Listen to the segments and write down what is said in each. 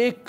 1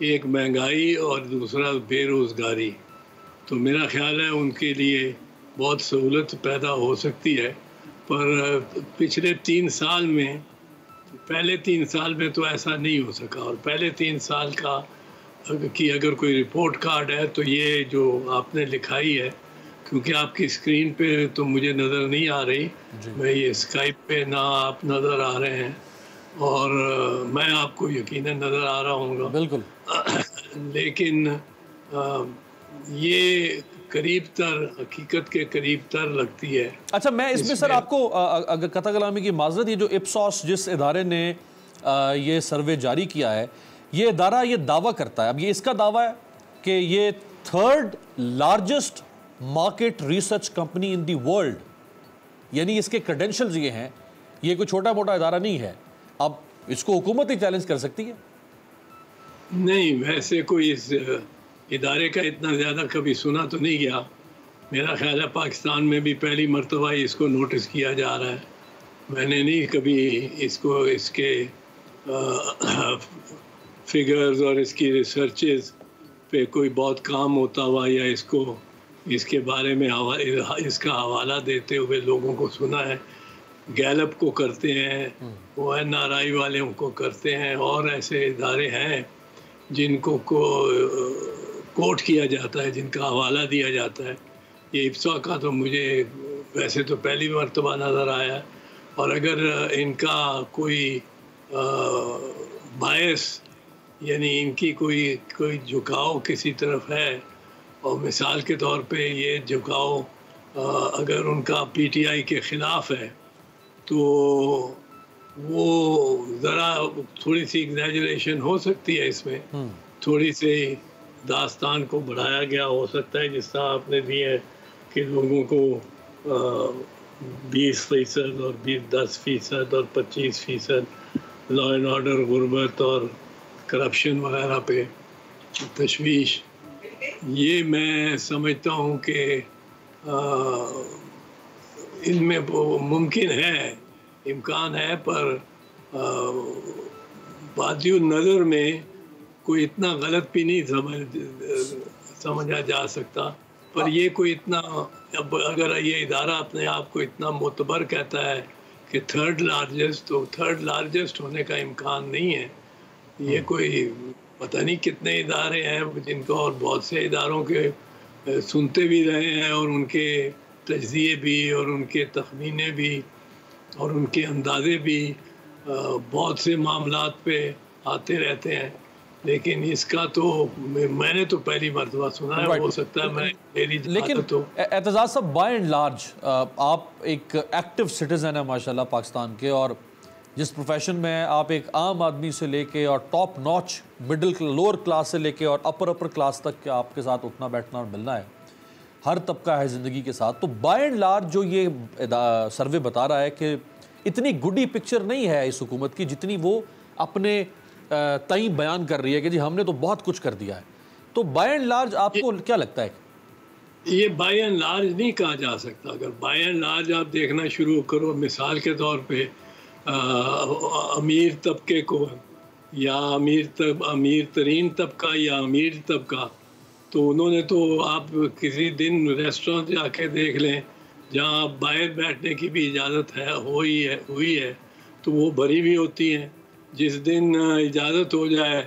ایک مہنگائی اور دوسرا بے روزگاری. تو میرا خیال ہے ان کے لیے بہت سہولت پیدا ہو سکتی ہے، پر پچھلے 3 سال میں، پہلے 3 سال میں تو ایسا نہیں ہو سکا. اور پہلے 3 سال کی اگر کوئی رپورٹ کارڈ ہے تو یہ جو آپ نے لکھائی ہے، کیونکہ آپ کی اسکرین پہ تو مجھے نظر نہیں آ رہی، میں یہ اسکائپ پہ نہ آپ نظر آ رہے ہیں اور میں آپ کو یقیناً نظر آ رہا ہوں گا بالکل. لیکن یہ قریب تر حقیقت کے قریب تر لگتی ہے. اچھا، میں اس میں سر آپ کو اگر قطع کلامی کی معذرت، یہ جو اپسوس جس ادارے نے یہ سروے جاری کیا ہے، یہ ادارہ یہ دعویٰ کرتا ہے، اب یہ اس کا دعویٰ ہے کہ یہ 3rd largest market research company ان دی ورلڈ، یعنی اس کے کریڈینشلز یہ ہیں، یہ کوئی چھوٹا موٹا ادارہ نہیں ہے. اب اس کو حکومت ہی چیلنج کر سکتی ہے؟ نہیں، ویسے کوئی اس ادارے کا اتنا زیادہ کبھی سنا تو نہیں گیا. میرا خیال ہے پاکستان میں بھی پہلی مرتبہ اس کو نوٹس کیا جا رہا ہے. میں نے نہیں کبھی اس کے فگرز اور اس کی ریسرچز پہ کوئی بہت کام ہوتا ہوا یا اس کے بارے میں اس کا حوالہ دیتے ہوئے لوگوں کو سنا ہے. گیلپ کو کرتے ہیں، وہ این آر آئی والوں کو کرتے ہیں، اور ایسے ادارے ہیں جن کو کوٹ کیا جاتا ہے، جن کا حوالہ دیا جاتا ہے. یہ ابسا کا تو مجھے ویسے تو پہلی مرتبہ نظر آیا، اور اگر ان کا کوئی باعث، یعنی ان کی کوئی جھکاؤ کسی طرف ہے، اور مثال کے طور پہ یہ جھکاؤ اگر ان کا پی ٹی آئی کے خلاف ہے تو وہ ذرا تھوڑی سی ایگزیجریشن ہو سکتی ہے، اس میں تھوڑی سی داستان کو بڑھایا گیا ہو سکتا ہے، جس طرح آپ نے دی ہے کہ لوگوں کو 20% اور 10% اور 25% لا اینڈ آرڈر، غربت اور کرپشن وغیرہ پہ تشویش. یہ میں سمجھتا ہوں کہ ان میں ممکن ہے، امکان ہے، پر بادی النظر میں کوئی اتنا غلط بھی نہیں سمجھا جا سکتا. پر یہ کوئی اتنا، اب اگر یہ ادارہ اپنے آپ کو اتنا معتبر کہتا ہے کہ 3rd لارجسٹ، تو 3rd لارجسٹ ہونے کا امکان نہیں ہے. یہ کوئی پتہ نہیں کتنے ادارے ہیں جن کو، اور بہت سے اداروں کے سنتے بھی رہے ہیں، اور ان کے تجزیے بھی، اور ان کے تخمینے بھی، اور ان کے اندازے بھی بہت سے معاملات پہ آتے رہتے ہیں. لیکن اس کا تو میں نے تو پہلی مرتبہ سنا ہے. ہو سکتا ہے میری لیکن اعتزاز صاحب، بائی اینڈ لارج آپ ایک ایکٹیو سٹیزن ہیں ماشاءاللہ پاکستان کے، اور جس پروفیشن میں آپ ایک عام آدمی سے لے کے اور ٹاپ نوچ مڈل لوور کلاس سے لے کے اور اپر کلاس تک کے آپ کے ساتھ اٹھنا بیٹھنا اور ملنا ہے، ہر طبقہ ہے زندگی کے ساتھ. تو بائی اینڈ لارج جو یہ سروے بتا رہا ہے کہ اتنی گڈی پکچر نہیں ہے اس حکومت کی جتنی وہ اپنے تئیں بیان کر رہی ہے کہ جی ہم نے تو بہت کچھ کر دیا ہے. تو بائی اینڈ لارج آپ کو کیا لگتا ہے؟ یہ بائی اینڈ لارج نہیں کہا جا سکتا. اگر بائی اینڈ لارج آپ دیکھنا شروع کرو، مثال کے طور پہ امیر طبقے کو، یا امیر ترین طبقہ یا امیر طبقہ، تو انہوں نے تو، آپ کسی دن ریسٹورنٹ جا کے دیکھ لیں جہاں باہر بیٹھنے کی بھی اجازت ہوئی ہے تو وہ بھری بھی ہوتی ہیں. جس دن اجازت ہو جائے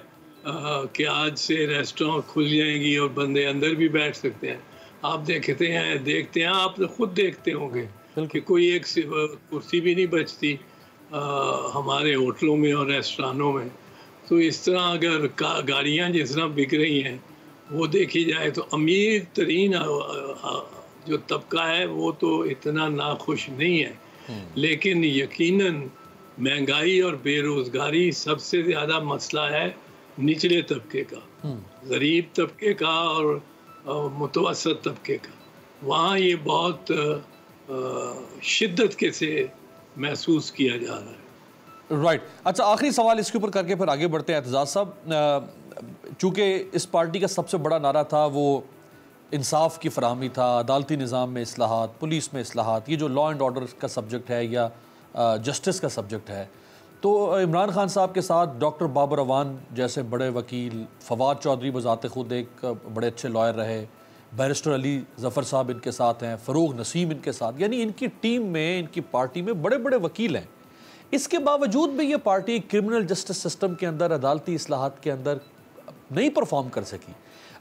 کہ آج سے ریسٹورنٹ کھل جائیں گی اور بندے اندر بھی بیٹھ سکتے ہیں، آپ دیکھتے ہیں آپ خود دیکھتے ہوں گے کہ کوئی ایک کرسی بھی نہیں بچتی ہمارے ہوٹلوں میں اور ریسٹورانوں میں. تو اس طرح اگر گاڑیاں جس طرح بک رہی ہیں وہ دیکھی جائے تو امیر ترین جو طبقہ ہے وہ تو اتنا ناخوش نہیں ہے. لیکن یقیناً مہنگائی اور بے روزگاری سب سے زیادہ مسئلہ ہے نچلے طبقے کا، غریب طبقے کا اور متوسط طبقے کا. وہاں یہ بہت شدت کے سے محسوس کیا جا رہا ہے. رائٹ. اچھا، آخری سوال اس کے اوپر کر کے پھر آگے بڑھتے ہیں. اعتزاز صاحب، چونکہ اس پارٹی کا سب سے بڑا نعرہ تھا وہ انصاف کی فراہمی تھا، عدالتی نظام میں اصلاحات، پولیس میں اصلاحات، یہ جو لا اینڈ آرڈر کا سبجیکٹ ہے یا جسٹس کا سبجیکٹ ہے، تو عمران خان صاحب کے ساتھ ڈاکٹر بابر اعوان جیسے بڑے وکیل، فواد چودھری بذات خود ایک بڑے اچھے لائر رہے، بیرسٹر علی ظفر صاحب ان کے ساتھ ہیں، فروغ نسیم ان کے ساتھ، یعنی ان کی ٹیم میں، ان کی پارٹی میں بڑے بڑے وکیل ہیں. اس کے باوجود بھی یہ پارٹی کرمنل جسٹس سسٹم کے اندر، عدالتی اصلاحات کے اندر نہیں پرفارم کر سکی.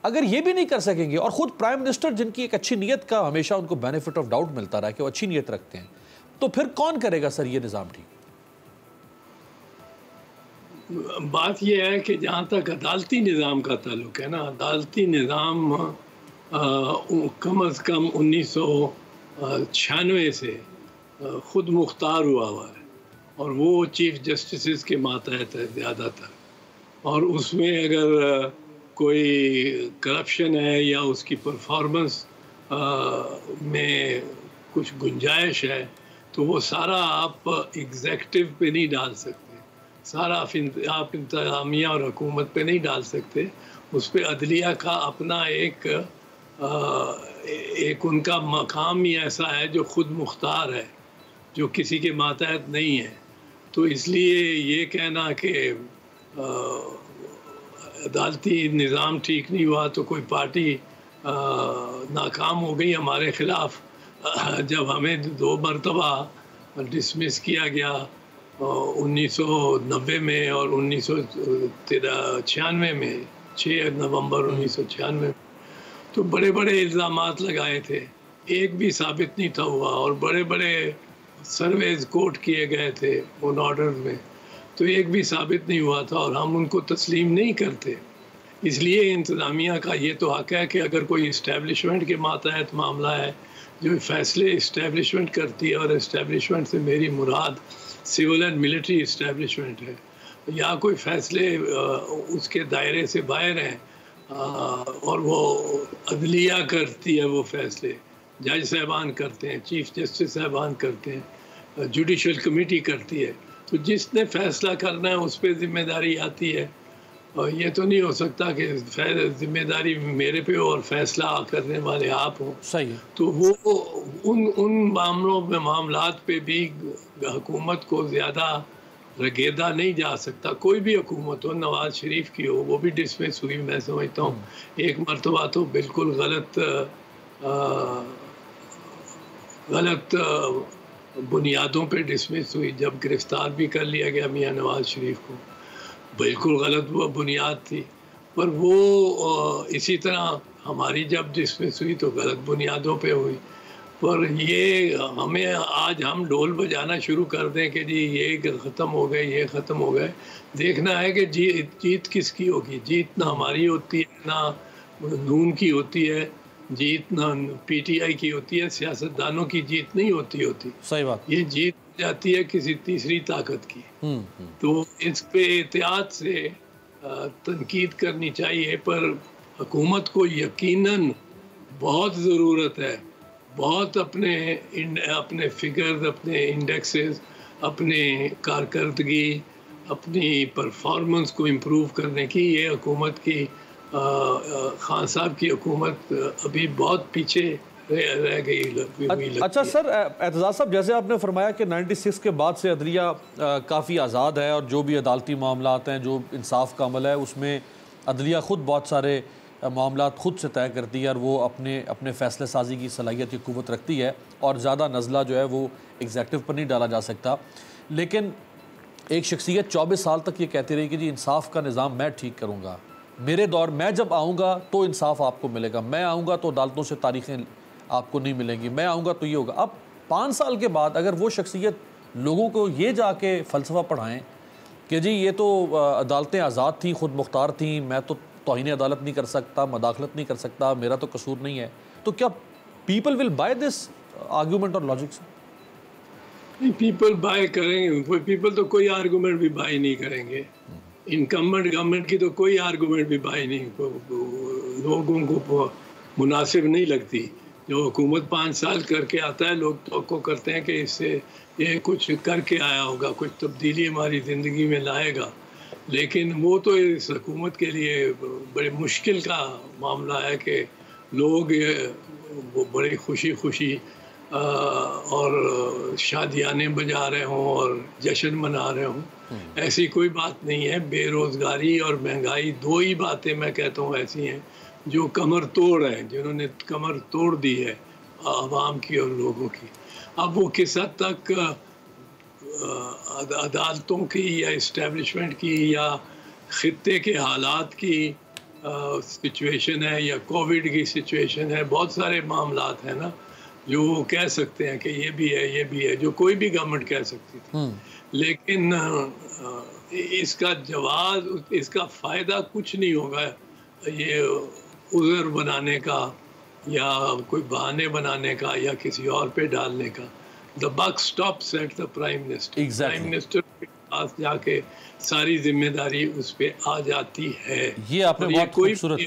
اگر یہ بھی نہیں کر سکیں گے، اور خود پرائم منسٹر جن کی ایک اچھی نیت کا ہمیشہ ان کو بینیفٹ آف ڈاؤٹ ملتا رہا کہ وہ اچھی نیت رکھتے ہیں، تو پھر کون کرے گا سر یہ نظام ٹھیک؟ بات یہ ہے کہ جہاں تک عدالتی نظام کا تعلق ہے نا، عدالتی نظام کم از کم 1996 سے خود مختار ہوا ہے، اور وہ چیف جسٹسز کے ماتحت ہے زیادہ تر. اور اس میں اگر کوئی کرپشن ہے یا اس کی پرفارمنس میں کچھ گنجائش ہے تو وہ سارا آپ ایگزیکٹو پہ نہیں ڈال سکتے، سارا آپ انتظامیہ اور حکومت پہ نہیں ڈال سکتے. اس پہ عدلیہ کا اپنا ایک ان کا مقام ہی ایسا ہے جو خود مختار ہے، جو کسی کے ماتحت نہیں ہے. تو اس لیے یہ کہنا کہ عدالتی نظام ٹھیک نہیں ہوا تو کوئی پارٹی ناکام ہو گئی ہمارے خلاف، جب ہمیں 2 مرتبہ ڈسمس کیا گیا 1990 میں اور 1996 میں، 6 نومبر 1996 میں، تو بڑے بڑے الزامات لگائے تھے، ایک بھی ثابت نہیں تھا ہوا، اور بڑے بڑے سرویز کوٹ کیے گئے تھے ان آرڈر میں، تو ایک بھی ثابت نہیں ہوا تھا، اور ہم ان کو تسلیم نہیں کرتے. اس لیے انتظامیہ کا یہ تو حق ہے کہ اگر کوئی اسٹیبلشمنٹ کے ماتحت معاملہ ہے، جو فیصلے اسٹیبلشمنٹ کرتی ہے، اور اسٹیبلشمنٹ سے میری مراد سول اینڈ ملٹری اسٹیبلشمنٹ ہے، یا کوئی فیصلے اس کے دائرے سے باہر ہیں اور وہ عدلیہ کرتی ہے، وہ فیصلے جج صاحبان کرتے ہیں، چیف جسٹس صاحبان کرتے ہیں، جوڈیشل کمیٹی کرتی ہے، تو جس نے فیصلہ کرنا ہے اس پہ ذمہ داری آتی ہے. اور یہ تو نہیں ہو سکتا کہ ذمہ داری میرے پہ ہو اور فیصلہ کرنے والے آپ ہوں. صحیح ہے. تو وہ ان معاملات پہ بھی حکومت کو زیادہ رگیدہ نہیں جا سکتا. کوئی بھی حکومت ہو، نواز شریف کی ہو، وہ بھی ڈسمس ہوئی میں سمجھتا ہوں ایک مرتبہ تو بالکل غلط بنیادوں پہ ڈسمس ہوئی، جب گرفتار بھی کر لیا گیا میاں نواز شریف کو، بالکل غلط وہ بنیاد تھی. پر وہ اسی طرح ہماری جب ڈسمس ہوئی تو غلط بنیادوں پہ ہوئی. پر یہ ہمیں آج ہم ڈھول بجانا شروع کر دیں کہ جی یہ ختم ہو گئے، یہ ختم ہو گئے. دیکھنا ہے کہ جیت کس کی ہوگی. جیت نہ ہماری ہوتی ہے، نہ نون کی ہوتی ہے، جیت نہ پی ٹی آئی کی ہوتی ہے، سیاستدانوں کی جیت نہیں ہوتی. صحیح بات. یہ جیت جاتی ہے کسی تیسری طاقت کی. تو اس پہ احتیاط سے تنقید کرنی چاہیے. پر حکومت کو یقیناً بہت ضرورت ہے، بہت اپنے فگرز، اپنے انڈیکسز، اپنے کارکردگی، اپنی پرفارمنس کو امپروو کرنے کی. یہ حکومت کی، خان صاحب کی حکومت ابھی بہت پیچھے رہ گئی. اچھا سر، اعتزاز صاحب، جیسے آپ نے فرمایا کہ 96 کے بعد سے عدلیہ کافی آزاد ہے، اور جو بھی عدالتی معاملات ہیں، جو انصاف کا عمل ہے، اس میں عدلیہ خود بہت سارے معاملات خود سے طے کرتی ہے، اور وہ اپنے فیصلے سازی کی صلاحیت کی قوت رکھتی ہے، اور زیادہ نزلہ جو ہے وہ ایگزیکٹو پر نہیں ڈالا جا سکتا. لیکن ایک شخصیت 24 سال تک یہ کہتی رہی کہ جی انصاف کا نظام میں ٹھیک کروں گا، میرے دور میں جب آؤں گا تو انصاف آپ کو ملے گا، میں آؤں گا تو عدالتوں سے تاریخیں آپ کو نہیں ملیں گی، میں آؤں گا تو یہ ہوگا. اب 5 سال کے بعد اگر وہ شخصیت لوگوں کو یہ جا کے فلسفہ پڑھائیں کہ جی یہ تو عدالتیں آزاد تھیں، خود مختار تھیں، میں تو توہین عدالت نہیں کر سکتا، مداخلت نہیں کر سکتا، میرا تو قصور نہیں ہے، تو کیا people will by this argument اور لاجک؟ پیپل بائی کریں گے؟ پیپل تو کوئی آرگومنٹ بھی بائی نہیں کریں گے. انکمبنٹ گورنمنٹ کی تو کوئی آرگومنٹ بھی بائی نہیں، لوگوں کو مناسب نہیں لگتی. جو حکومت 5 سال کر کے آتا ہے، لوگ توقع کرتے ہیں کہ اس سے یہ کچھ کر کے آیا ہوگا، کچھ تبدیلی ہماری زندگی میں لائے گا. لیکن وہ تو اس حکومت کے لیے بڑے مشکل کا معاملہ ہے کہ لوگ بڑی خوشی اور شادیانے بجا رہے ہوں اور جشن منا رہے ہوں. ایسی کوئی بات نہیں ہے. بے روزگاری اور مہنگائی دو ہی باتیں میں کہتا ہوں ایسی ہیں جو کمر توڑ ہیں، جنہوں نے کمر توڑ دی ہے عوام کی اور لوگوں کی. اب وہ کس حد تک عدالتوں کی یا اسٹیبلشمنٹ کی یا خطے کے حالات کی سچویشن ہے یا کووڈ کی سچویشن ہے، بہت سارے معاملات ہیں نا جو وہ کہہ سکتے ہیں کہ یہ بھی ہے یہ بھی ہے، جو کوئی بھی گورنمنٹ کہہ سکتی تھی. لیکن اس کا جواز، اس کا فائدہ کچھ نہیں ہوگا یہ عذر بنانے کا یا کوئی بہانے بنانے کا یا کسی اور پہ ڈالنے کا. The buck stops at the Prime Minister. Prime Minister کے پاس جا کے ساری ذمہ داری اس پہ آ جاتی ہے. یہ آپ نے بہت خوبصورت،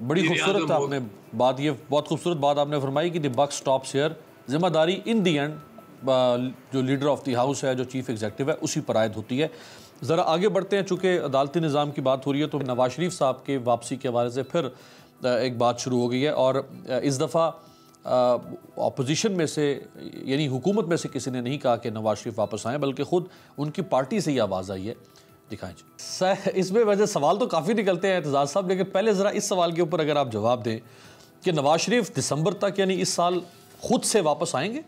بڑی خوبصورت آپ نے بات، یہ بہت خوبصورت بات آپ نے فرمائی کہ the buck stops here. ذمہ داری in the end جو لیڈر آف دی ہاؤس ہے، جو چیف ایگزیکٹو ہے، اسی پر عائد ہوتی ہے. ذرا آگے بڑھتے ہیں، چونکہ عدالتی نظام کی بات ہو رہی ہے تو نواز شریف صاحب کے واپسی کے حوالے سے پھر ایک بات شروع ہو گئی ہے، اور اس دفعہ اپوزیشن میں سے، یعنی حکومت میں سے کسی نے نہیں کہا کہ نواز شریف واپس آئیں، بلکہ خود ان کی پارٹی سے یہ آواز آئی ہے. دکھائیں جی. اس میں وجہ سوال تو کافی نکلتے ہیں اعتزاز صاحب، لیکن پہلے ذرا اس سوال کے اوپر اگر آپ جواب دیں کہ نواز شریف دسمبر تک یعنی اس سال خود سے واپس آئیں گے؟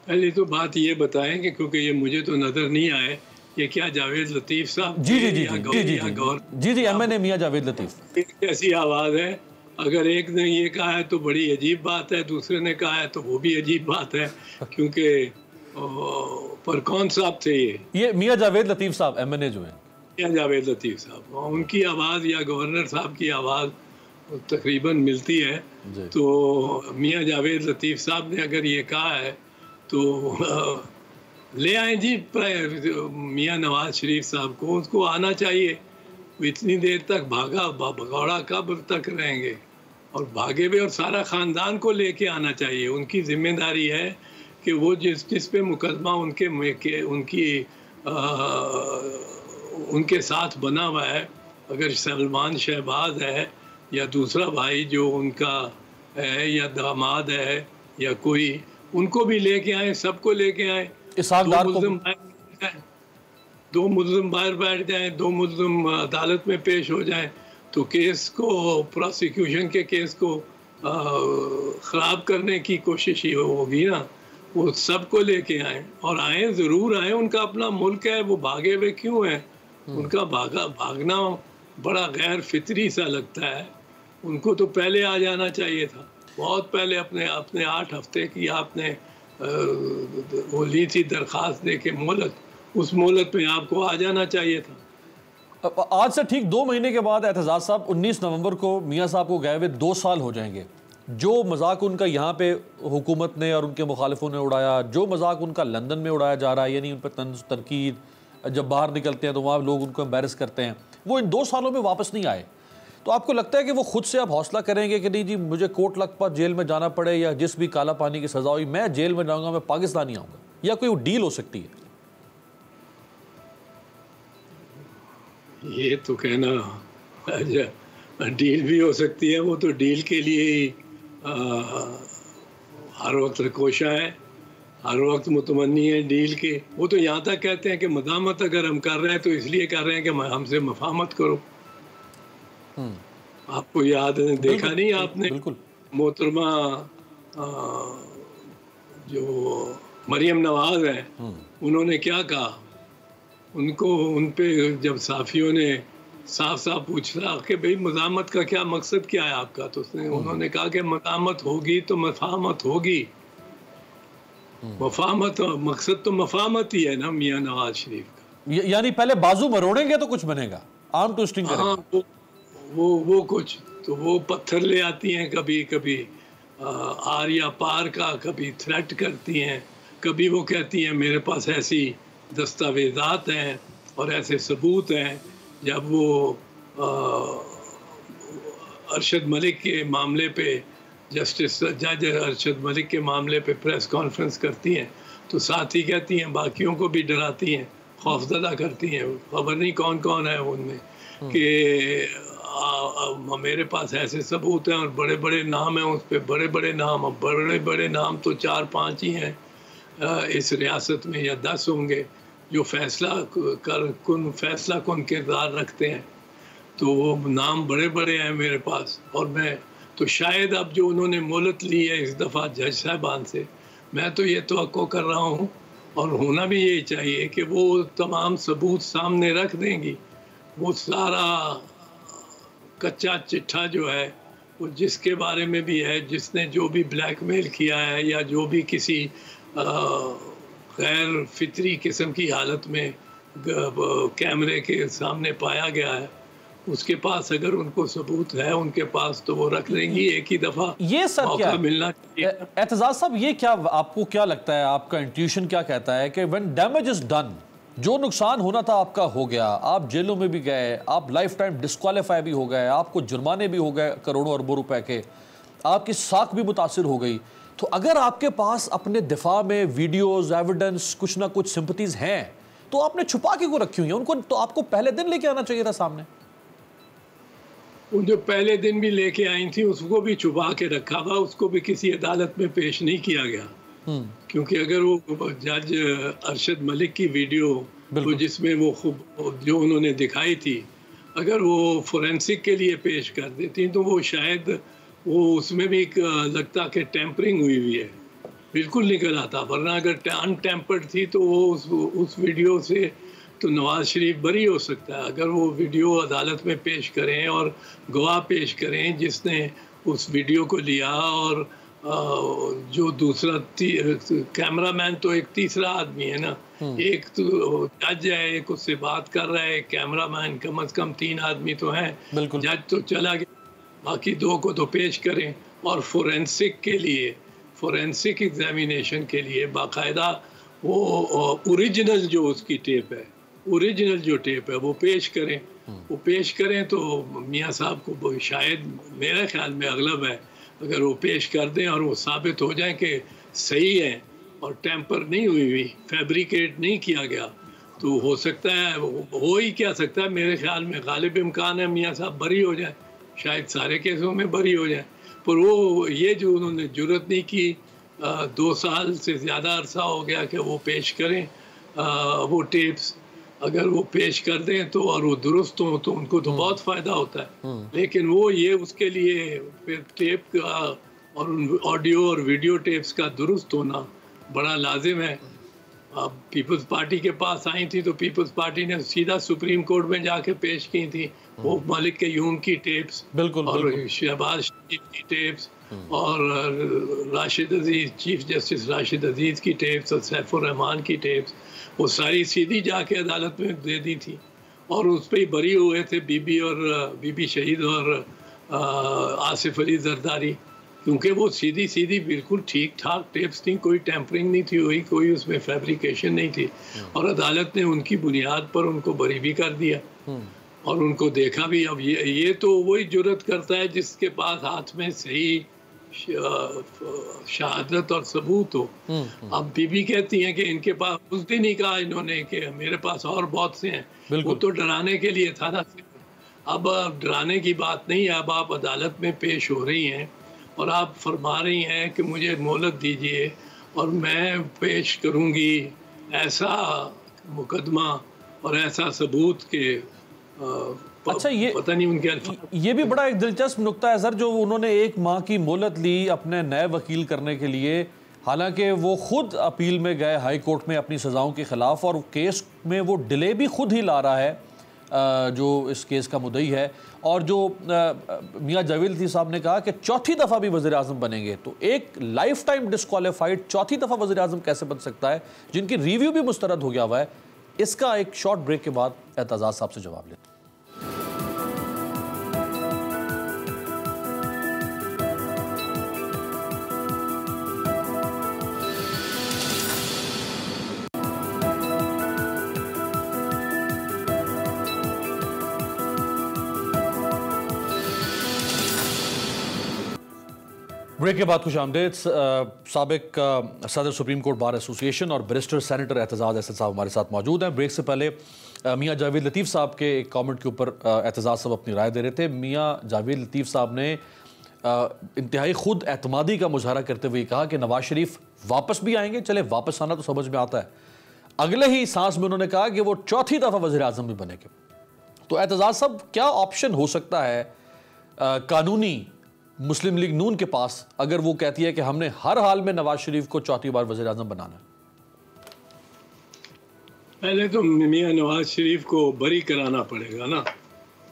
پہلی تو بات یہ بتائیں کہ کیونکہ یہ مجھے تو نظر نہیں آئے، یہ کیا جاوید لطیف صاحب جی ایم این اے میاں جاوید لطیف ایسی آواز ہے؟ اگر ایک نے یہ کہا ہے تو بڑی عجیب بات ہے، دوسرے نے کہا ہے تو وہ بھی عجیب بات ہے، کیونکہ پر کون صاحب تھے یہ میاں جاوید لطیف صاحب ایم این اے جو ہیں، میاں جاوید لطیف صاحب، ان کی آواز یا گورنر صاحب کی آواز تقریباً ملتی ہے. تو میاں جاوید لطیف صاحب نے اگر یہ کہا ہے تو لے آئیں جی میاں نواز شریف صاحب کو، اس کو آنا چاہیے. اتنی دیر تک بھگوڑا کب تک رہیں گے، اور بھاگے ہوئے اور سارا خاندان کو لے کے آنا چاہیے. ان کی ذمہ داری ہے کہ وہ جس پہ مقدمہ ان کے ساتھ بنا ہوا ہے، اگر سلمان شہباز ہے یا دوسرا بھائی جو ان کا ہے یا داماد ہے یا کوئی، ان کو بھی لے کے آئیں، سب کو لے کے آئیں. دو ملزم باہر بیٹھ جائیں، دو ملزم عدالت میں پیش ہو جائیں تو کیس کو، پروسیکیوشن کے کیس کو خراب کرنے کی کوشش ہی ہوگی نا. وہ سب کو لے کے آئیں، اور آئیں ضرور آئیں. ان کا اپنا ملک ہے، وہ بھاگے ہوئے کیوں ہیں؟ ان کا بھاگنا بڑا غیر فطری سا لگتا ہے. ان کو تو پہلے آ جانا چاہیے تھا، بہت پہلے. اپنے 8 ہفتے کی آپ نے وہ لی تھی درخواست دے کے مہلت، اس مہلت میں آپ کو آ جانا چاہیے تھا. آج سے ٹھیک 2 مہینے کے بعد اعتزاز صاحب 19 نومبر کو میاں صاحب کو گئے ہوئے 2 سال ہو جائیں گے. جو مذاق ان کا یہاں پہ حکومت نے اور ان کے مخالفوں نے اڑایا، جو مذاق ان کا لندن میں اڑایا جا رہا ہے، یعنی ان پہ تنقید، جب باہر نکلتے ہیں تو وہاں لوگ ان کو امبیرس کرتے ہیں، وہ ان 2 سالوں میں واپس نہیں آئے. تو آپ کو لگتا ہے کہ وہ خود سے اب حوصلہ کریں گے کہ نہیں جی مجھے کوٹ لکھپت جیل میں جانا پڑے یا جس بھی کالا پانی کی سزا ہوئی میں جیل میں جاؤں گا، میں پاکستانی آؤں گا، یا کوئی ڈیل ہو سکتی ہے؟ یہ تو کہنا ڈیل بھی ہو سکتی ہے، وہ تو ڈیل کے لیے ہی ہر وقت کوشاں ہے، ہر وقت متمنی ہے ڈیل کے. وہ تو یہاں تک کہتے ہیں کہ مداحمت اگر ہم کر رہے ہیں تو اس لیے کر رہے ہیں کہ ہم سے مفاہمت کرو. آپ کو یاد ہے، دیکھا نہیں آپ نے محترمہ جو مریم نواز ہے، انہوں نے کیا کہا؟ ان پہ جب صحافیوں نے صاف صاف پوچھا کہ بھئی مزاحمت کا کیا مقصد کیا ہے آپ کا، تو انہوں نے کہا کہ مزاحمت ہوگی تو مفاہمت ہوگی. مفاہمت، مقصد تو مفاہمت ہی ہے نا میاں نواز شریف کا. یعنی پہلے بازو مروڑیں گے تو کچھ بنے گا، آرم ٹوسٹنگ کریں گے. وہ کچھ تو وہ پتھر لے آتی ہیں، کبھی کبھی آر یا پار کا، کبھی تھریٹ کرتی ہیں، کبھی وہ کہتی ہیں میرے پاس ایسی دستاویزات ہیں اور ایسے ثبوت ہیں. جب وہ ارشد ملک کے معاملے پہ، جسٹس جج ارشد ملک کے معاملے پہ پریس کانفرنس کرتی ہیں تو ساتھ ہی کہتی ہیں، باقیوں کو بھی ڈراتی ہیں، خوفزدہ کرتی ہیں. خبر نہیں کون کون ہے ان میں، کہ میرے پاس ایسے ثبوت ہیں اور بڑے بڑے نام ہیں اس پہ، بڑے بڑے نام، بڑے بڑے نام تو 4-5 ہی ہیں اس ریاست میں، یا 10 ہوں گے جو فیصلہ کن کردار رکھتے ہیں. تو وہ نام بڑے بڑے ہیں میرے پاس. اور میں تو شاید اب جو انہوں نے مہلت لی ہے اس دفعہ جج صاحبان سے، میں تو یہ توقع کر رہا ہوں اور ہونا بھی یہی چاہیے کہ وہ تمام ثبوت سامنے رکھ دیں گی. وہ سارا کچا چٹھا جو ہے وہ جس کے بارے میں بھی ہے، جس نے جو بھی بلیک میل کیا ہے یا جو بھی کسی غیر فطری قسم کی حالت میں کیمرے کے سامنے پایا گیا ہے، اس کے پاس اگر ان کو ثبوت ہے ان کے پاس تو وہ رکھ لیں گی. ایک ہی دفعہ یہ سر کیا ملنا چاہیے. اعتزاز صاحب، یہ کیا آپ کو کیا لگتا ہے، آپ کا انٹیوشن کیا کہتا ہے کہ when damage is done، جو نقصان ہونا تھا آپ کا ہو گیا، آپ جیلوں میں بھی گئے، آپ لائف ٹائم ڈسکوالیفائی بھی ہو گئے، آپ کو جرمانے بھی ہو گئے کروڑوں اربوں روپے کے، آپ کی ساکھ بھی متاثر ہو گئی، تو اگر آپ کے پاس اپنے دفاع میں ویڈیوز، ایویڈنس، کچھ نہ کچھ سمپتیز ہیں تو آپ نے چھپا کے کیوں رکھی ہوئی ہیں؟ ان کو تو آپ کو پہلے دن لے کے آنا چاہیے تھا سامنے. جو پہلے دن بھی لے کے آئی تھی اس کو بھی چھپا کے رکھا تھا، اس کو بھی کسی عدالت میں پیش نہیں کیا گیا. کیونکہ اگر وہ جج ارشد ملک کی ویڈیو جس میں وہ جو انہوں نے دکھائی تھی، اگر وہ فورینسک کے لیے پیش کر دیتی تو وہ شاید وہ اس میں بھی لگتا کہ ٹیمپرنگ ہوئی ہے، بالکل نکل آتا. ورنہ اگر ان ٹیمپرڈ تھی تو وہ اس ویڈیو سے تو نواز شریف بری ہو سکتا ہے. اگر وہ ویڈیو عدالت میں پیش کریں اور گواہ پیش کریں جس نے اس ویڈیو کو لیا، اور جو دوسرا کیمرہ مین تو ایک تیسرا آدمی ہے نا، ایک تو جج ہے، ایک اس سے بات کر رہا ہے، کیمرہ مین، کم از کم 3 آدمی تو ہیں. جج تو چلا گیا، باقی 2 کو تو پیش کریں. اور فورینسک کے لیے، فورینسک ایگزامینیشن کے لیے باقاعدہ وہ اوریجنل جو اس کی ٹیپ ہے، اوریجنل جو ٹیپ ہے وہ پیش کریں. وہ پیش کریں تو میاں صاحب کو شاید میرے خیال میں اغلب ہے، اگر وہ پیش کر دیں اور وہ ثابت ہو جائیں کہ صحیح ہے اور ٹیمپر نہیں ہوئی، فیبریکیٹ نہیں کیا گیا، تو ہو سکتا ہے، ہو ہی کیا سکتا ہے. میرے خیال میں غالب امکان ہے میاں صاحب بری ہو جائیں، شاید سارے کیسوں میں بری ہو جائیں. پر وہ یہ جو انہوں نے جرت نہیں کی، 2 سال سے زیادہ عرصہ ہو گیا کہ وہ پیش کریں وہ ٹیپس. اگر وہ پیش کر دیں تو اور وہ درست ہوں تو ان کو تو بہت فائدہ ہوتا ہے. لیکن وہ یہ اس کے لیے پھر ٹیپ کا اور آڈیو اور ویڈیو ٹیپس کا درست ہونا بڑا لازم ہے. اب پیپلز پارٹی کے پاس آئی تھی تو پیپلز پارٹی نے سیدھا سپریم کورٹ میں جا کے پیش کی تھی وہ ملک قیوم کی ٹیپس، اور شہباز شریف کی ٹیپس، اور راشد عزیز، چیف جسٹس راشد عزیز کی ٹیپس، اور سیف الرحمان کی ٹیپس. وہ ساری سیدھی جا کے عدالت میں دے دی تھی اور اس پہ ہی بری ہوئے تھے بی بی شہید اور آصف علی زرداری، کیونکہ وہ سیدھی بالکل ٹھیک ٹھاک ٹیپس تھیں، کوئی ٹیمپرنگ نہیں تھی ہوئی، کوئی اس میں فیبریکیشن نہیں تھی. اور عدالت نے ان کی بنیاد پر ان کو بری بھی کر دیا اور ان کو دیکھا بھی. اب یہ تو وہی جرت کرتا ہے جس کے پاس ہاتھ میں صحیح شہادت اور ثبوت ہو. اب بی بی کہتی ہیں کہ ان کے پاس اس دن ہی کہا انہوں نے کہ میرے پاس اور بہت سے ہیں. وہ تو ڈرانے کے لیے تھا نا. اب ڈرانے کی بات نہیں ہے. اب آپ عدالت میں پیش ہو رہی ہیں اور آپ فرما رہی ہیں کہ مجھے مہلت دیجیے اور میں پیش کروں گی ایسا مقدمہ اور ایسا ثبوت کہ اچھا پتہ نہیں ان کے یہ بھی بڑا ایک دلچسپ نقطہ ہے سر، جو انہوں نے 1 ماہ کی مہلت لی اپنے نئے وکیل کرنے کے لیے، حالانکہ وہ خود اپیل میں گئے ہائی کورٹ میں اپنی سزاؤں کے خلاف، اور کیس میں وہ ڈیلے بھی خود ہی لا رہا ہے جو اس کیس کا مدعی ہے. اور جو میاں جاوید لطیف صاحب نے کہا کہ 4تھی دفعہ بھی وزیر اعظم بنیں گے، تو ایک لائف ٹائم ڈسکوالیفائڈ 4تھی دفعہ وزیر اعظم کیسے بن سکتا ہے، جن کی ریویو بھی مسترد ہو گیا ہوا ہے. اس کا ایک شارٹ بریک کے بعد اعتزاز صاحب سے جواب لیں. بریک کے بعد خوش آمدید. سابق صدر سپریم کورٹ بار ایسوسی ایشن اور بیرسٹر سینیٹر اعتزاز احسن صاحب ہمارے ساتھ موجود ہیں. بریک سے پہلے میاں جاوید لطیف صاحب کے ایک کامنٹ کے اوپر اعتزاز صاحب اپنی رائے دے رہے تھے. میاں جاوید لطیف صاحب نے انتہائی خود اعتمادی کا مظاہرہ کرتے ہوئے کہا کہ نواز شریف واپس بھی آئیں گے. چلے واپس آنا تو سمجھ میں آتا ہے, اگلے ہی سانس میں انہوں نے کہا کہ وہ چوتھی دفعہ وزیر اعظم بھی بنے گے. تو اعتزاز صاحب کیا آپشن ہو سکتا ہے قانونی مسلم لیگ نون کے پاس اگر وہ کہتی ہے کہ ہم نے ہر حال میں نواز شریف کو چوتھی بار وزیر اعظم بنانا ہے؟ پہلے تو میاں نواز شریف کو بری کرانا پڑے گا نا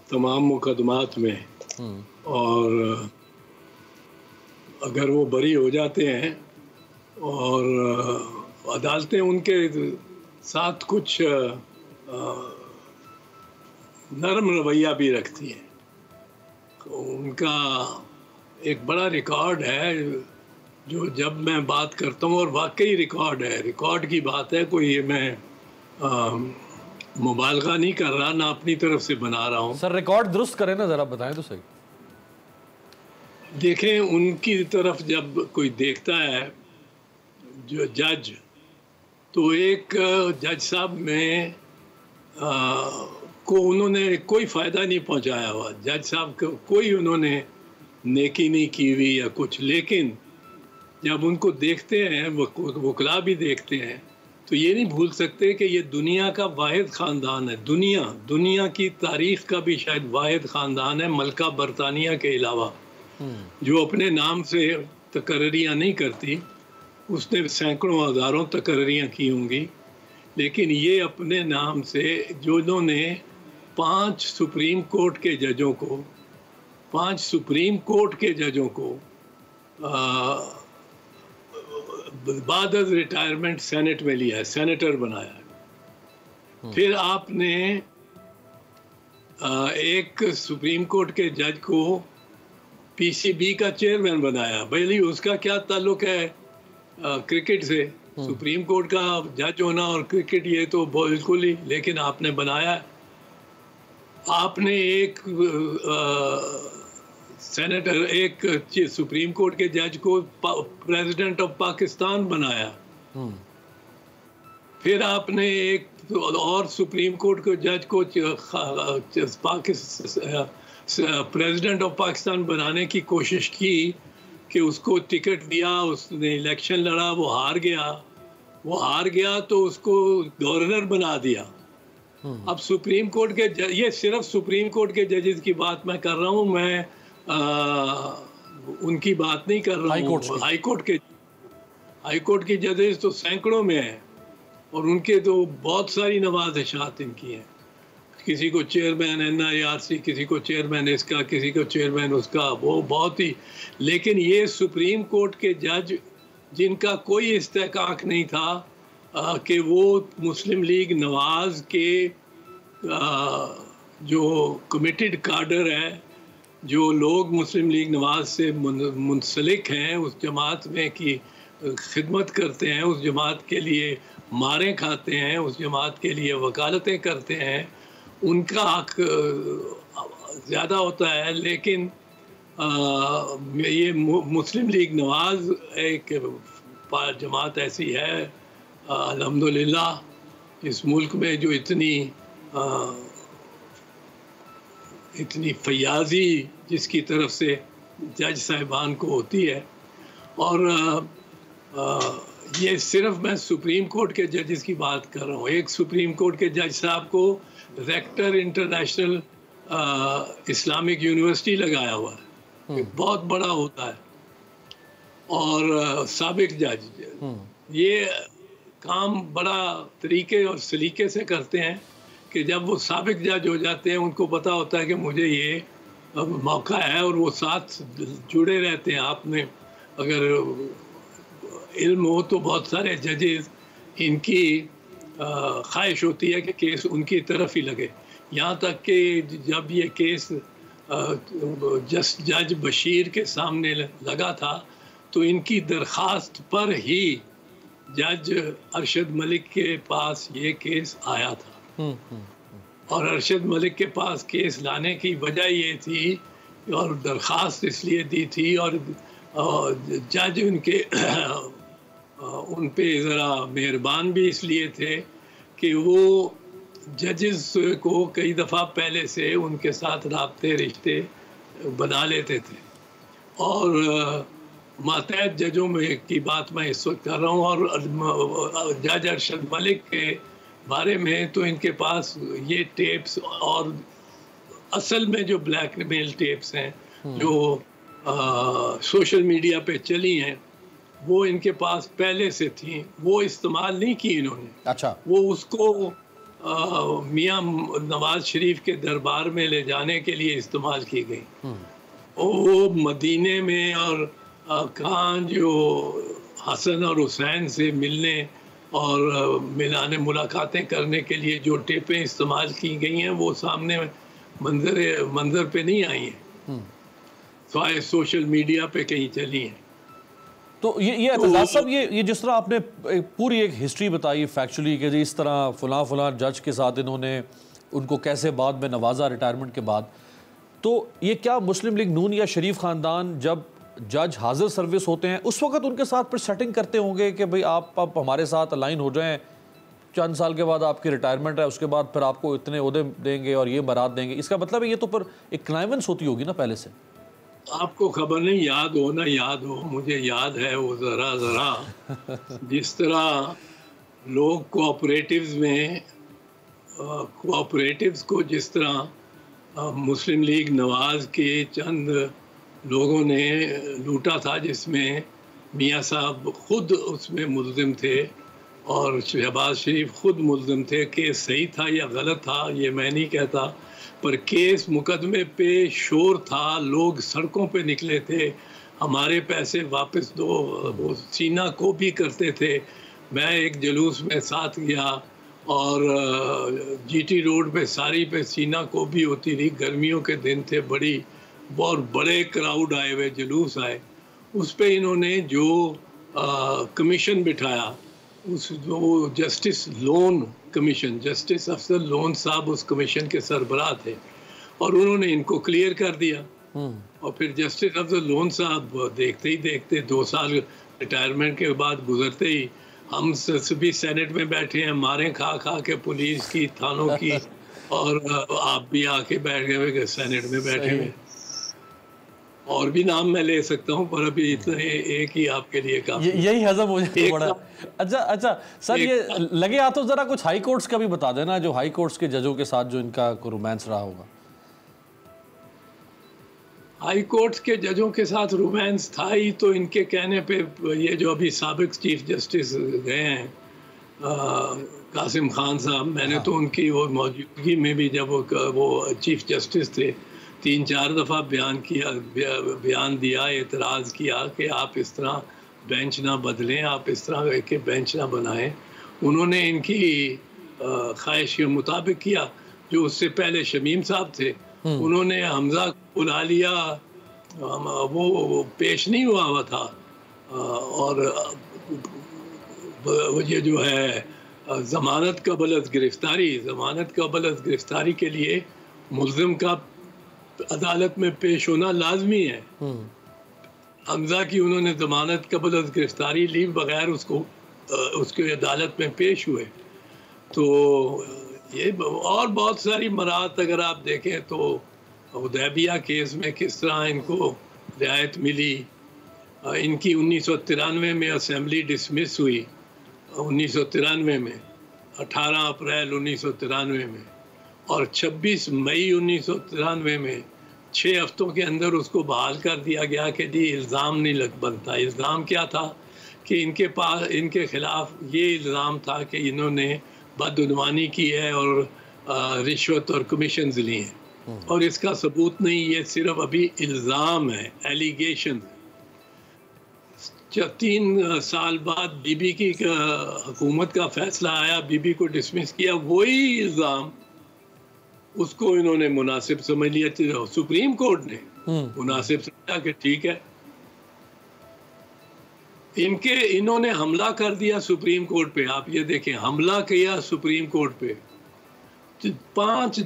تمام مقدمات میں, اور اگر وہ بری ہو جاتے ہیں اور عدالتیں ان کے ساتھ کچھ نرم رویہ بھی رکھتی ہیں, ان کا ایک بڑا ریکارڈ ہے جو جب میں بات کرتا ہوں, اور واقعی ریکارڈ ہے, ریکارڈ کی بات ہے, کوئی میں مبالغہ نہیں کر رہا, نہ اپنی طرف سے بنا رہا ہوں. سر ریکارڈ درست کریں نا, ذرا بتائیں تو صحیح. دیکھیں ان کی طرف جب کوئی دیکھتا ہے جو جج, تو ایک جج صاحب میں کو انہوں نے کوئی فائدہ نہیں پہنچایا ہوا, جج صاحب کو کوئی انہوں نے نیکی نہیں کی ہوئی یا کچھ, لیکن جب ان کو دیکھتے ہیں, وکلا بھی دیکھتے ہیں, تو یہ نہیں بھول سکتے کہ یہ دنیا کا واحد خاندان ہے, دنیا کی تاریخ کا بھی شاید واحد خاندان ہے ملکہ برطانیہ کے علاوہ, جو اپنے نام سے تقرریاں نہیں کرتی. اس نے سینکڑوں ہزاروں تقرریاں کی ہوں گی, لیکن یہ اپنے نام سے, جنہوں نے 5 سپریم کورٹ کے ججوں کو بعد از ریٹائرمنٹ سینٹ میں لیا ہے, سینیٹر بنایا ہے. پھر آپ نے ایک سپریم کورٹ کے جج کو پی سی بی کا چیئرمین بنایا. بھائی اس کا کیا تعلق ہے کرکٹ سے؟ سپریم کورٹ کا جج ہونا اور کرکٹ یہ تو بالکل ہی, لیکن آپ نے بنایا. آپ نے ایک سینیٹر, ایک سپریم کورٹ کے جج کو پریزیڈنٹ آف پاکستان بنایا. پھر آپ نے ایک اور سپریم کورٹ کے جج کو پریزیڈنٹ آف پاکستان بنانے کی کوشش کی کہ اس کو ٹکٹ دیا, اس نے الیکشن لڑا, وہ ہار گیا تو اس کو گورنر بنا دیا. اب سپریم کورٹ کے یہ صرف سپریم کورٹ کے ججز کی بات میں کر رہا ہوں, میں ان کی بات نہیں کر رہا ہوں. ہائی کورٹ کے ججز تو سینکڑوں میں ہیں, اور ان کے تو بہت ساری نوازشات ان کی ہیں. کسی کو چیئرمین NIRC, کسی کو چیئرمین اس کا, کسی کو چیئرمین اس کا, وہ بہت ہی. لیکن یہ سپریم کورٹ کے جج جن کا کوئی استحقاق نہیں تھا کہ وہ مسلم لیگ نواز کے جو کمیٹڈ کارڈر ہے, جو لوگ مسلم لیگ نواز سے منسلک ہیں, اس جماعت میں کی خدمت کرتے ہیں, اس جماعت کے لیے ماریں کھاتے ہیں, اس جماعت کے لیے وکالتیں کرتے ہیں, ان کا حق زیادہ ہوتا ہے. لیکن یہ مسلم لیگ نواز ایک جماعت ایسی ہے الحمدللہ اس ملک میں جو اتنی فیاضی جس کی طرف سے جج صاحبان کو ہوتی ہے. اور یہ صرف میں سپریم کورٹ کے ججز کی بات کر رہا ہوں. ایک سپریم کورٹ کے جج صاحب کو ریکٹر انٹرنیشنل اسلامک یونیورسٹی لگایا ہوا ہے, بہت بڑا ہوتا ہے. اور سابق جج یہ کام بڑا طریقے اور سلیقے سے کرتے ہیں کہ جب وہ سابق جج ہو جاتے ہیں, ان کو پتہ ہوتا ہے کہ مجھے یہ موقع ہے, اور وہ ساتھ جڑے رہتے ہیں. آپ نے اگر علم ہو تو بہت سارے ججز ان کی خواہش ہوتی ہے کہ کیس ان کی طرف ہی لگے. یہاں تک کہ جب یہ کیس جج بشیر کے سامنے لگا تھا تو ان کی درخواست پر ہی جج ارشد ملک کے پاس یہ کیس آیا تھا. اور ارشد ملک کے پاس کیس لانے کی وجہ یہ تھی, اور درخواست اس لیے دی تھی, اور جج ان پہ ذرا مہربان بھی اس لیے تھے کہ وہ ججز کو کئی دفعہ پہلے سے ان کے ساتھ رابطے رشتے بنا لیتے تھے، اور ماتحت ججوں میں کی بات میں اس وقت کر رہا ہوں. اور جج ارشد ملک کے بارے میں تو ان کے پاس یہ ٹیپس، اور اصل میں جو بلیک میل ٹیپس ہیں جو سوشل میڈیا پہ چلی ہیں، وہ ان کے پاس پہلے سے تھیں، وہ استعمال نہیں کی انہوں نے. اچھا. وہ اس کو میاں نواز شریف کے دربار میں لے جانے کے لیے استعمال کی گئی. وہ مدینے میں اور کہاں جو حسن اور حسین سے ملنے اور ملاقاتیں کرنے کے لیے جو ٹیپیں استعمال کی گئی ہیں وہ سامنے منظر پہ نہیں آئی ہیں، سوائے سوشل میڈیا پہ کہیں چلی ہیں. تو یہ اعتزاز صاحب، یہ جس طرح آپ نے پوری ایک ہسٹری بتائی فیکچولی کہ اس طرح فلاں جج کے ساتھ انہوں نے ان کو کیسے بعد میں نوازا ریٹائرمنٹ کے بعد، تو یہ کیا مسلم لیگ نون یا شریف خاندان جب جج حاضر سروس ہوتے ہیں اس وقت ان کے ساتھ پھر سیٹنگ کرتے ہوں گے کہ بھئی آپ ہمارے ساتھ الائن ہو جائیں، چند سال کے بعد آپ کی ریٹائرمنٹ ہے، اس کے بعد پھر آپ کو اتنے عہدے دیں گے اور یہ برات دیں گے؟ اس کا مطلب ہے یہ تو پھر ایک کنائونس ہوتی ہوگی نا پہلے سے. آپ کو خبر نہیں، یاد ہو نہ یاد ہو، مجھے یاد ہے وہ ذرا جس طرح لوگ کوآپریٹیوز میں کوآپریٹیوز کو جس طرح مسلم لیگ نواز کے چند لوگوں نے لوٹا تھا، جس میں میاں صاحب خود اس میں ملزم تھے اور شہباز شریف خود ملزم تھے. کیس صحیح تھا یا غلط تھا یہ میں نہیں کہتا، پر کیس مقدمے پہ شور تھا، لوگ سڑکوں پہ نکلے تھے، ہمارے پیسے واپس دو، وہ سینہ کو بھی کرتے تھے. میں ایک جلوس میں ساتھ گیا اور جی ٹی روڈ پہ ساری پہ سینہ کو بھی ہوتی تھی، گرمیوں کے دن تھے، بہت بڑے کراؤڈ آئے ہوئے، جلوس آئے. اس پہ انہوں نے جو کمیشن بٹھایا، جو جسٹس لون کمیشن، جسٹس افضل لون صاحب اس کمیشن کے سربراہ تھے، اور انہوں نے ان کو کلیئر کر دیا. اور پھر جسٹس افضل لون صاحب دیکھتے ہی دیکھتے 2 سال ریٹائرمنٹ کے بعد گزرتے ہی ہم سبھی سینٹ میں بیٹھے ہیں، ماریں کھا کے پولیس کی، تھانوں کی، اور آپ بھی آ کے بیٹھ گئے سینٹ میں بیٹھے ہوئے. اور بھی نام میں لے سکتا ہوں، پر ابھی اتنے ایک ہی آپ کے لیے کافی، یہی ہضم ہو جائے بڑا. اچھا سر، یہ لگے ہاتھوں ذرا کچھ ہائی کورٹس کا بھی بتا دینا، جو ہائی کورٹس کے ججوں کے ساتھ جو ان کا رومانس رہا ہوگا. ہائی کورٹس کے ججوں کے ساتھ رومانس تھا ہی، تو ان کے کہنے پہ یہ جو ابھی سابق چیف جسٹس گئے ہیں قاسم خان صاحب، میں نے تو ان کی وہ موجودگی میں بھی جب وہ چیف جسٹس تھے 3-4 دفعہ بیان دیا، اعتراض کیا کہ آپ اس طرح بینچ نہ بدلیں، آپ اس طرح کے بینچ نہ بنائیں. انہوں نے ان کی خواہش کے مطابق کیا. جو اس سے پہلے شمیم صاحب تھے، انہوں نے حمزہ کو بلا لیا، وہ پیش نہیں ہوا تھا، اور یہ جو ہے ضمانت قبل از گرفتاری کے لیے ملزم کا عدالت میں پیش ہونا لازمی ہے. حمزہ کی انہوں نے ضمانت قبل از گرفتاری لی بغیر اس کے عدالت میں پیش ہوئے. تو یہ اور بہت ساری مراحت اگر آپ دیکھیں تو حدیبیہ کیس میں کس طرح ان کو رعایت ملی. ان کی 1993 میں اسمبلی ڈسمس ہوئی، 1993 میں 18 اپریل 1993 میں، اور 26 مئی 1993 میں 6 ہفتوں کے اندر اس کو بحال کر دیا گیا کہ جی الزام نہیں بنتا. الزام کیا تھا کہ ان کے خلاف یہ الزام تھا کہ انہوں نے بدعنوانی کی ہے اور رشوت اور کمیشنز لی ہیں، اور اس کا ثبوت نہیں، یہ صرف ابھی الزام ہے، ایلیگیشن. 3 سال بعد بی بی کی حکومت کا فیصلہ آیا، بی بی کو ڈسمس کیا، وہی الزام اس کو انہوں نے مناسب سمجھ لیا، سپریم کورٹ نے مناسب سمجھا کہ ٹھیک ہے. انہوں نے حملہ کر دیا سپریم کورٹ پہ. آپ یہ دیکھیں، حملہ کیا سپریم کورٹ پہ. 5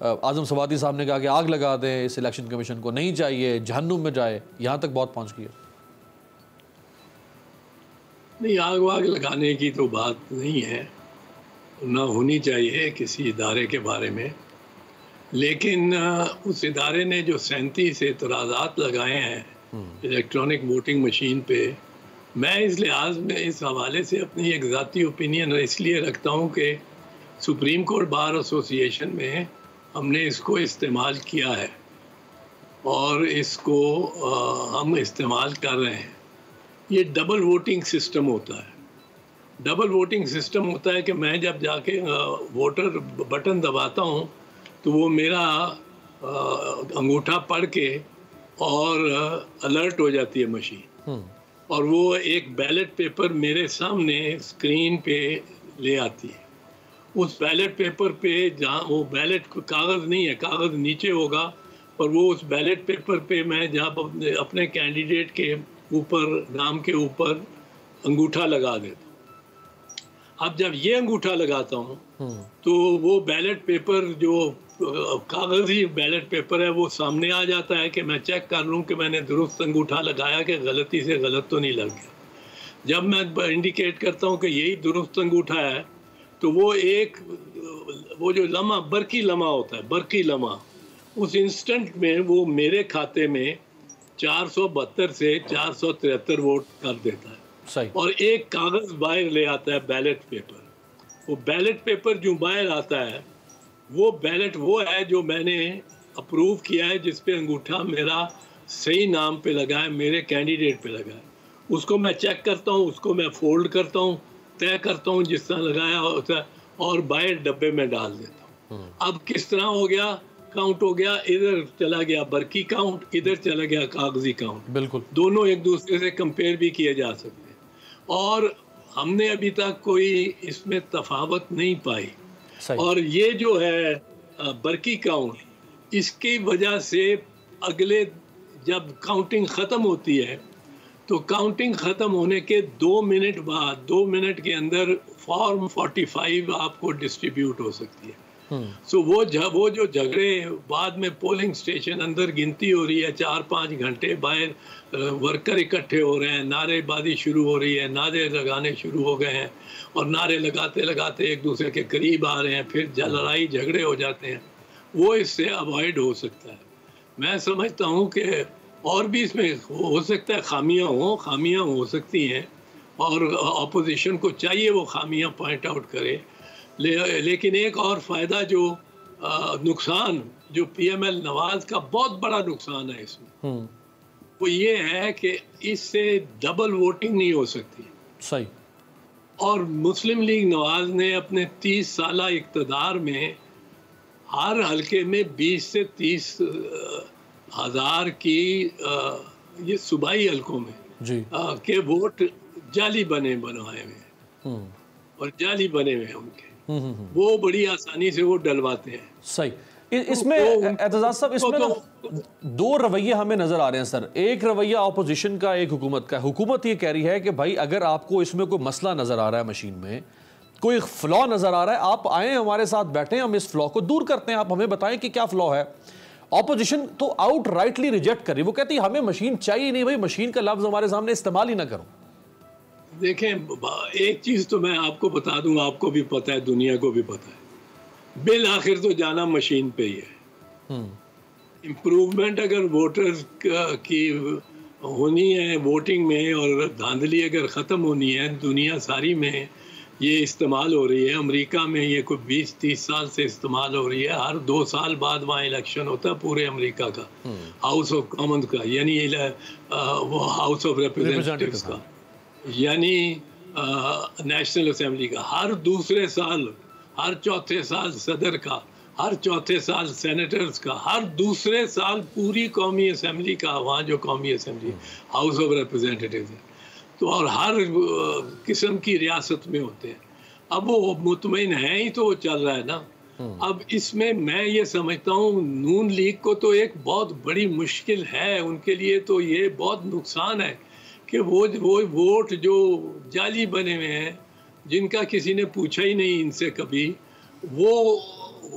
اعظم سوادی صاحب نے کہا کہ آگ لگا دیں اس الیکشن کمیشن کو, نہیں چاہیے, جہنم میں جائے, یہاں تک بہت پہنچ گئی ہے. نہیں, آگ واگ لگانے کی تو بات نہیں ہے, نہ ہونی چاہیے کسی ادارے کے بارے میں, لیکن اس ادارے نے جو 37 اعتراضات لگائے ہیں الیکٹرانک ووٹنگ مشین پہ, میں اس لحاظ میں اس حوالے سے اپنی ایک ذاتی اوپینین اس لیے رکھتا ہوں کہ سپریم کورٹ بار ایسوسی ایشن میں ہم نے اس کو استعمال کیا ہے اور اس کو ہم استعمال کر رہے ہیں. یہ ڈبل ووٹنگ سسٹم ہوتا ہے. ڈبل ووٹنگ سسٹم ہوتا ہے کہ میں جب جا کے ووٹر بٹن دباتا ہوں تو وہ میرا انگوٹھا پڑھ کے اور الرٹ ہو جاتی ہے مشین, اور وہ ایک بیلٹ پیپر میرے سامنے اسکرین پہ لے آتی ہے. اس بیلٹ پیپر پہ, جہاں وہ بیلٹ کاغذ نہیں ہے, کاغذ نیچے ہوگا, اور وہ اس بیلٹ پیپر پہ میں جہاں اپنے کینڈیڈیٹ کے اوپر, نام کے اوپر انگوٹھا لگا دیتا ہوں. اب جب یہ انگوٹھا لگاتا ہوں تو وہ بیلٹ پیپر, جو کاغذی بیلٹ پیپر ہے, وہ سامنے آ جاتا ہے کہ میں چیک کر لوں کہ میں نے درست انگوٹھا لگایا کہ غلطی سے غلط تو نہیں لگ گیا. جب میں انڈیکیٹ کرتا ہوں کہ یہی درست انگوٹھا ہے تو وہ جو لمحہ, برقی لمحہ ہوتا ہے, برقی لمحہ, اس انسٹنٹ میں وہ میرے کھاتے میں 472 سے 473 ووٹ کر دیتا ہے. صحیح. اور ایک کاغذ باہر لے آتا ہے, بیلٹ پیپر. وہ بیلٹ پیپر جو باہر آتا ہے وہ بیلٹ وہ ہے جو میں نے اپروو کیا ہے, جس پہ انگوٹھا میرا صحیح نام پہ لگا ہے, میرے کینڈیڈیٹ پہ لگا ہے. اس کو میں چیک کرتا ہوں, اس کو میں فولڈ کرتا ہوں, طے کرتا ہوں جس طرح لگایا ہوتا ہے, اور باہر ڈبے میں ڈال دیتا ہوں. اب کس طرح ہو گیا, کاؤنٹ ہو گیا, ادھر چلا گیا برقی کاؤنٹ, ادھر چلا گیا کاغذی کاؤنٹ. بالکل, دونوں ایک دوسرے سے کمپیئر بھی کیے جا سکتے ہیں, اور ہم نے ابھی تک کوئی اس میں تفاوت نہیں پائی. اور یہ جو ہے برقی کاؤنٹ, اس کی وجہ سے اگلے جب کاؤنٹنگ ختم ہوتی ہے تو کاؤنٹنگ ختم ہونے کے 2 منٹ بعد, 2 منٹ کے اندر فارم 45 آپ کو ڈسٹریبیوٹ ہو سکتی ہے. سو وہ جو جھگڑے بعد میں پولنگ سٹیشن اندر گنتی ہو رہی ہے 4-5 گھنٹے, باہر ورکر اکٹھے ہو رہے ہیں, نعرے بازی شروع ہو رہی ہے, نعرے لگانے شروع ہو گئے ہیں, اور نعرے لگاتے لگاتے ایک دوسرے کے قریب آ رہے ہیں, پھر لڑائی جھگڑے ہو جاتے ہیں, وہ اس سے اوائڈ ہو سکتا ہے. میں سمجھتا ہوں کہ اور بھی اس میں ہو سکتا ہے خامیاں ہو سکتی ہیں, اور اپوزیشن کو چاہیے وہ خامیاں پوائنٹ آؤٹ کرے. لیکن ایک اور فائدہ, جو نقصان جو پی ایم ایل نواز کا بہت بڑا نقصان ہے اس میں, وہ یہ ہے کہ اس سے ڈبل ووٹنگ نہیں ہو سکتی. صحیح. اور مسلم لیگ نواز نے اپنے 30 سالہ اقتدار میں ہر حلقے میں 20 سے 30 ہزار کی یہ صوبائی حلقوں میں کے ووٹ جعلی بنوائے ہوئے ہیں, اور جعلی بنے ہوئے ہیں ان کے, وہ بڑی آسانی سے وہ ڈلواتے ہیں. صحیح. اس میں اعتزاز صاحب, اس میں 2 رویے ہمیں نظر آ رہے ہیں سر. ایک رویہ اپوزیشن کا, ایک حکومت کا. حکومت یہ کہہ رہی ہے کہ بھائی اگر آپ کو اس میں کوئی مسئلہ نظر آ رہا ہے, مشین میں کوئی فلا نظر آ رہا ہے, آپ آئیں ہمارے ساتھ بیٹھیں, ہم اس فلا کو دور کرتے ہیں, آپ ہمیں بتائیں کہ کیا فلا ہے. اپوزیشن تو آؤٹ رائٹلی ریجیکٹ کر رہی, وہ کہتی ہے ہمیں مشین چاہیے نہیں, بھائی مشین کا لفظ ہمارے سامنے استعمال ہی نہ کرو. دیکھیں, ایک چیز تو میں آپ کو بتا دوں, آپ کو بھی پتہ ہے, دنیا کو بھی پتہ ہے, بالآخر تو جانا مشین پہ ہی ہے. امپروومنٹ اگر ووٹرز کی ہونی ہے ووٹنگ میں, اور دھاندلی اگر ختم ہونی ہے, دنیا ساری میں یہ استعمال ہو رہی ہے. امریکہ میں یہ کوئی 20-30 سال سے استعمال ہو رہی ہے. ہر 2 سال بعد وہاں الیکشن ہوتا ہے پورے امریکہ کا, ہاؤس آف کامنز کا, یعنی وہ ہاؤس آف ریپریزنٹیٹیوز کا, یعنی نیشنل اسمبلی کا. ہر دوسرے سال, ہر چوتھے سال صدر کا, ہر چوتھے سال سینیٹرز کا, ہر دوسرے سال پوری قومی اسمبلی کا, وہاں جو قومی اسمبلی ہاؤس آف ریپریزنٹیٹیوز ہے, تو اور ہر قسم کی ریاست میں ہوتے ہیں. اب وہ مطمئن ہیں ہی تو وہ چل رہا ہے نا. اب اس میں یہ سمجھتا ہوں نون لیگ کو تو ایک بہت بڑی مشکل ہے, ان کے لیے تو یہ بہت نقصان ہے کہ وہ ووٹ جو جعلی بنے ہوئے ہیں, جن کا کسی نے پوچھا ہی نہیں ان سے کبھی, وہ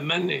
MNA।